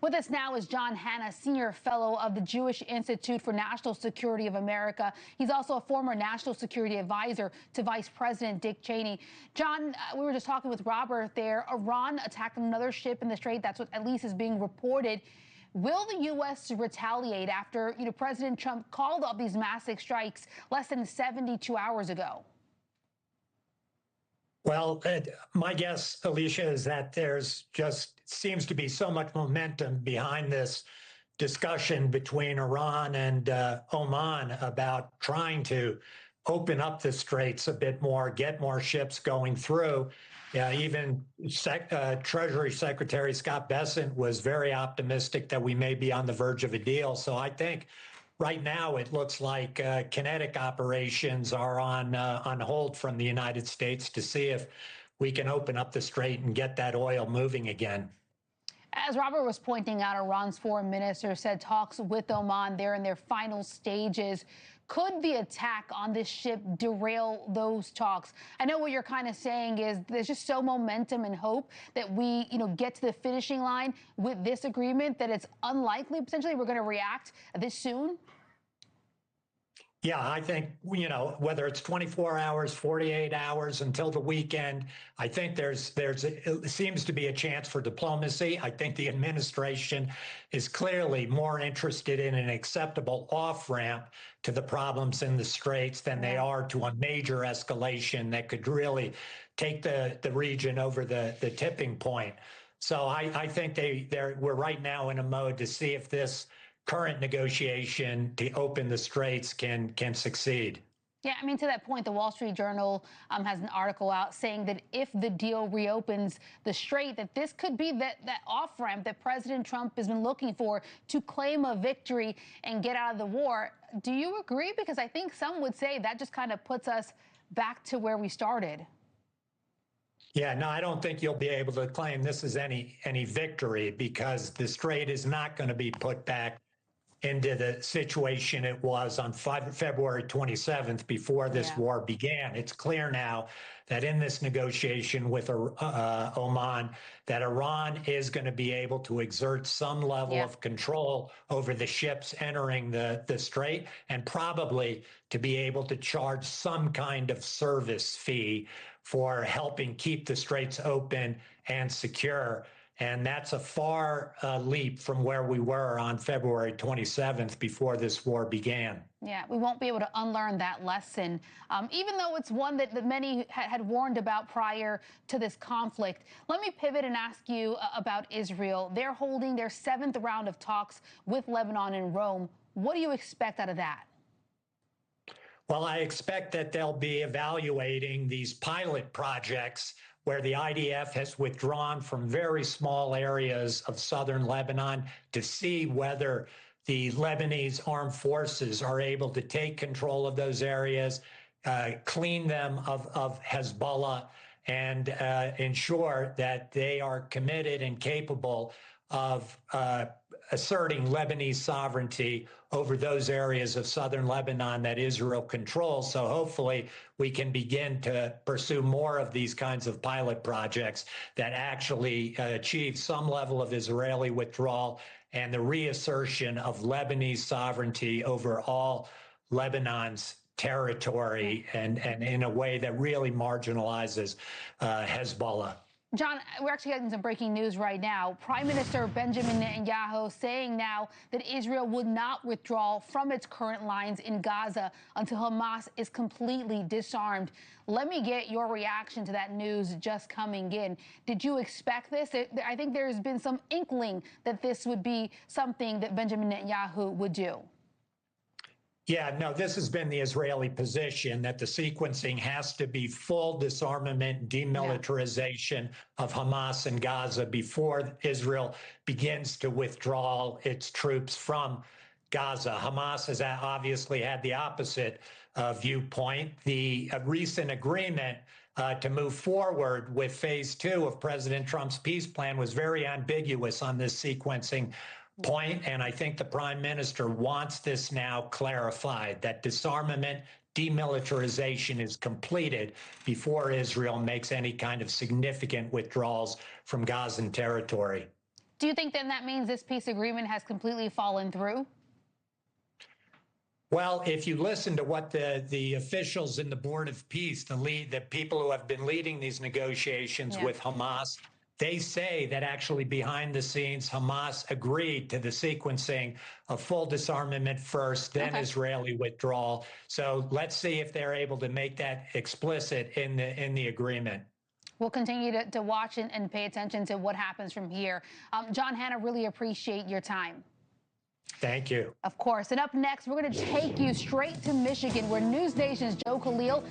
With us now is John Hanna, Senior Fellow of the Jewish Institute for National Security of America. He's also a former National Security Advisor to Vice President Dick Cheney. John, we were just talking with Robert there. Iran attacked another ship in the Strait. That's what at least is being reported. Will the U.S. retaliate after, President Trump called off these massive strikes less than 72 hours ago? Well, my guess, Alicia, is that there's just seems to be so much momentum behind this discussion between Iran and Oman about trying to open up the straits a bit more, get more ships going through. Even Treasury Secretary Scott Bessent was very optimistic that we may be on the verge of a deal. So I think right now it looks like kinetic operations are on hold from the United States to see if we can open up the strait and get that oil moving again. As Robert was pointing out, Iran's foreign minister said talks with Oman, they're in their final stages. Could the attack on this ship derail those talks? I know what you're kind of saying is there's just so momentum and hope that we, get to the finishing line with this agreement that it's unlikely potentially we're going to react this soon. Yeah, I think, whether it's 24 hours, 48 hours until the weekend, I think it seems to be a chance for diplomacy. I think the administration is clearly more interested in an acceptable off-ramp to the problems in the Straits than they are to a major escalation that could really take the region over the tipping point. So I think we're right now in a mode to see if this current negotiation to open the straits can succeed. Yeah, I mean, to that point, the Wall Street Journal has an article out saying that if the deal reopens the strait, that this could be that off-ramp that President Trump has been looking for to claim a victory and get out of the war. Do you agree? Because I think some would say that just kind of puts us back to where we started. Yeah, no, I don't think you'll be able to claim this is any victory, because the strait is not going to be put back into the situation it was on February 27th before this war began. It's clear now that in this negotiation with Oman, that Iran is going to be able to exert some level of control over the ships entering the strait, and probably to be able to charge some kind of service fee for helping keep the straits open and secure. And that's a far leap from where we were on February 27th before this war began. Yeah, we won't be able to unlearn that lesson, even though it's one that many had warned about prior to this conflict. Let me pivot and ask you about Israel. They're holding their 7th round of talks with Lebanon in Rome. What do you expect out of that? Well, I expect that they'll be evaluating these pilot projects where the IDF has withdrawn from very small areas of southern Lebanon to see whether the Lebanese armed forces are able to take control of those areas, clean them of Hezbollah, and ensure that they are committed and capable of asserting Lebanese sovereignty over those areas of southern Lebanon that Israel controls. So hopefully we can begin to pursue more of these kinds of pilot projects that actually achieve some level of Israeli withdrawal and the reassertion of Lebanese sovereignty over all Lebanon's territory, and in a way that really marginalizes Hezbollah. John, we're actually getting some breaking news right now. Prime Minister Benjamin Netanyahu saying now that Israel would not withdraw from its current lines in Gaza until Hamas is completely disarmed. Let me get your reaction to that news just coming in. Did you expect this? I think there's been some inkling that this would be something that Benjamin Netanyahu would do. Yeah, no, this has been the Israeli position, that the sequencing has to be full disarmament, demilitarization of Hamas and Gaza before Israel begins to withdraw its troops from Gaza. Hamas has obviously had the opposite viewpoint. The recent agreement to move forward with phase 2 of President Trump's peace plan was very ambiguous on this sequencing point, and I think the Prime Minister wants this now clarified, that disarmament, demilitarization is completed before Israel makes any kind of significant withdrawals from Gazan territory. Do you think then that means this peace agreement has completely fallen through? Well, if you listen to what the officials in the Board of Peace, the people who have been leading these negotiations with Hamas, they say that actually behind the scenes, Hamas agreed to the sequencing of full disarmament first, then Israeli withdrawal. So let's see if they're able to make that explicit in the agreement. We'll continue to watch and pay attention to what happens from here. John Hanna, really appreciate your time. Thank you. Of course. And up next, we're going to take you straight to Michigan, where NewsNation's Joe Khalil